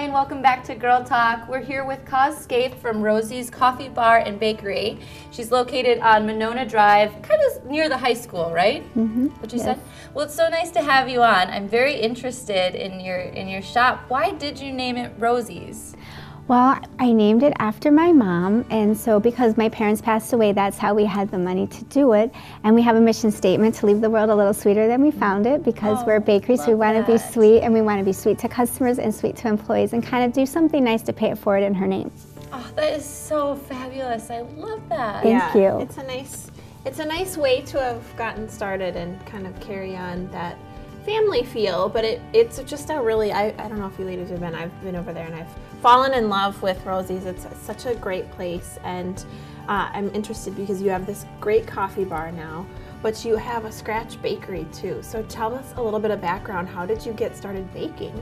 Hi, and welcome back to Girl Talk. We're here with Kaz Scaife from Rosie's Coffee Bar and Bakery. She's located on Monona Drive, kind of near the high school, right? Mm-hmm. What you said? Well, it's so nice to have you on. I'm very interested in your shop. Why did you name it Rosie's? Well, I named it after my mom, and so because my parents passed away, that's how we had the money to do it. And we have a mission statement to leave the world a little sweeter than we found it, because we're bakeries, we want to be sweet, and we want to be sweet to customers and sweet to employees, and kind of do something nice to pay it forward in her name. Oh, that is so fabulous. I love that. Thank you. It's a nice way to have gotten started and kind of carry on that family feel, but it's just a really, I don't know if you ladies have been, I've been over there and I've fallen in love with Rosie's. It's such a great place, and I'm interested because you have this great coffee bar now, but you have a scratch bakery too. So tell us a little bit of background. How did you get started baking?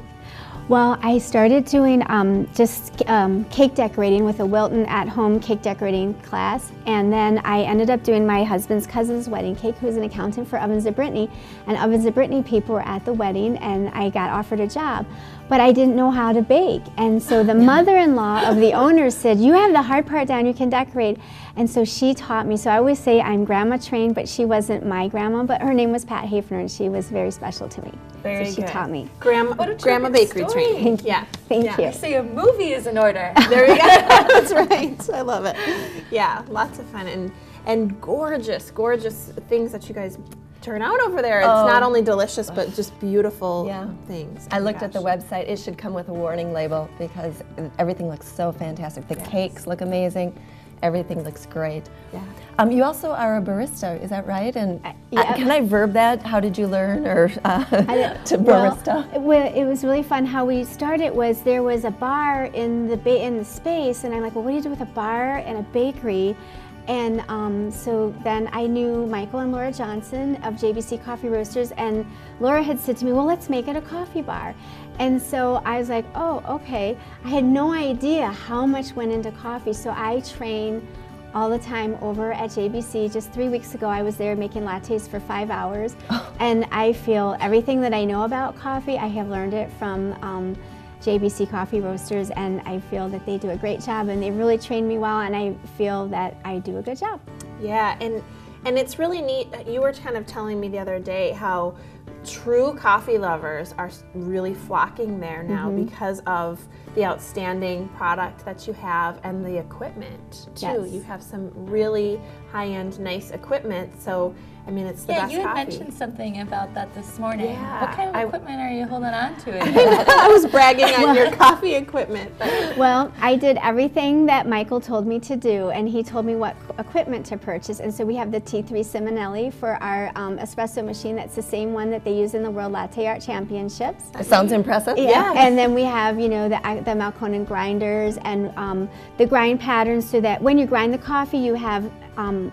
Well, I started doing cake decorating with a Wilton at-home cake decorating class, and then I ended up doing my husband's cousin's wedding cake, who's an accountant for Ovens of Brittany, and Ovens of Brittany people were at the wedding, and I got offered a job. But I didn't know how to bake, and so the mother-in-law of the owner said, "You have the hard part down, you can decorate." And so she taught me. So I always say I'm grandma trained, but she wasn't my grandma, but her name was Pat Hafner, and she was very special to me. Very so she good. taught me. Grandma bakery training. Thank you. I say a movie is in order. There we go. That's right. I love it. Yeah, lots of fun and gorgeous things that you guys turn out over there. It's not only delicious, but just beautiful things. I looked at the website. It should come with a warning label because everything looks so fantastic. The cakes look amazing. Everything looks great. Yeah. You also are a barista, is that right? And can I verb that? How did you learn to barista? Well, it was really fun. How we started was there was a bar in the space, and I'm like, well, what do you do with a bar and a bakery? And so then I knew Michael and Laura Johnson of JBC Coffee Roasters, and Laura had said to me, well, let's make it a coffee bar. And so I was like, oh, okay. I had no idea how much went into coffee, so I train all the time over at JBC. Just 3 weeks ago, I was there making lattes for 5 hours, and I feel everything that I know about coffee, I have learned it from JBC Coffee Roasters, and I feel that they do a great job, and they really train me well, and I feel that I do a good job. Yeah, and it's really neat. You were kind of telling me the other day how true coffee lovers are really flocking there now because of the outstanding product that you have and the equipment too. Yes. You have some really high-end, nice equipment. So I mean, it's the best coffee. Yeah, you had mentioned something about that this morning. Yeah, what kind of equipment are you holding on to? I was bragging on your coffee equipment. Well, I did everything that Michael told me to do, and he told me what equipment to purchase. And so we have the T3 Simonelli for our espresso machine. That's the same one that they use in the World Latte Art Championships. It sounds impressive. Yeah. And then we have, you know, the Malconen grinders and the grind patterns, so that when you grind the coffee, you have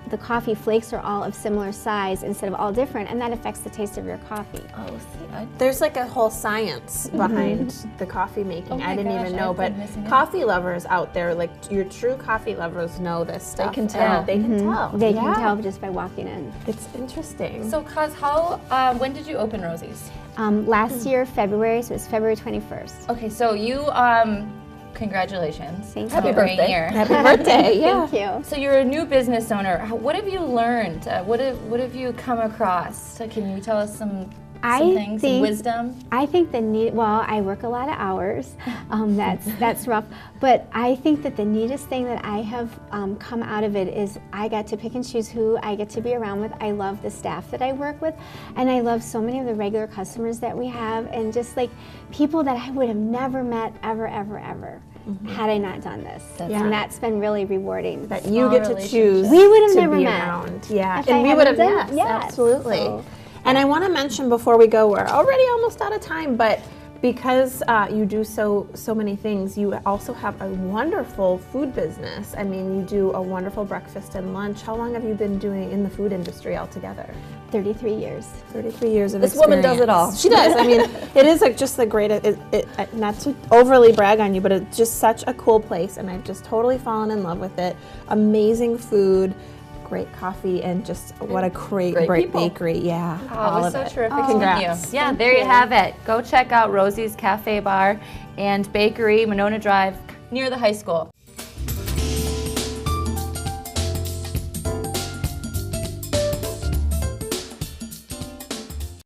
the coffee flakes are all of similar size instead of all different, and that affects the taste of your coffee. Oh, see, there's like a whole science behind the coffee making. I didn't even know, but coffee lovers out there, like your true coffee lovers, know this stuff. They can tell. They can tell. They can tell just by walking in. It's interesting. So, Kaz, when did you open Rosie's? Last year, February, so it was February 21st. Okay, so you, congratulations. Thank you. Happy birthday. Happy birthday. Yeah. Thank you. So you're a new business owner. What have you learned? What have you come across? So can you tell us some things, some wisdom? I think well, I work a lot of hours. That's rough. But I think that the neatest thing that I have come out of it is I got to pick and choose who I get to be around with. I love the staff that I work with, and I love so many of the regular customers that we have, and just like people that I would have never met ever, ever, ever. Had I not done this. And that's been really rewarding. That you get to choose. We would have to never be met. around. Yeah, If and I we would have, hadn't done it. yes, absolutely. So, and I want to mention before we go, we're already almost out of time, but because you do so many things, you also have a wonderful food business. I mean, you do a wonderful breakfast and lunch. How long have you been doing in the food industry altogether? 33 years. 33 years of This experience. woman does it all. She does. I mean, it is just the greatest, not to overly brag on you, but it's just such a cool place, and I've just totally fallen in love with it. Amazing food, great coffee, and just what a great people. bakery. Yeah, Oh, all it was of so it. terrific. Congrats. Yeah, there you have it. Go check out Rosie's Cafe Bar and Bakery, Monona Drive, near the high school.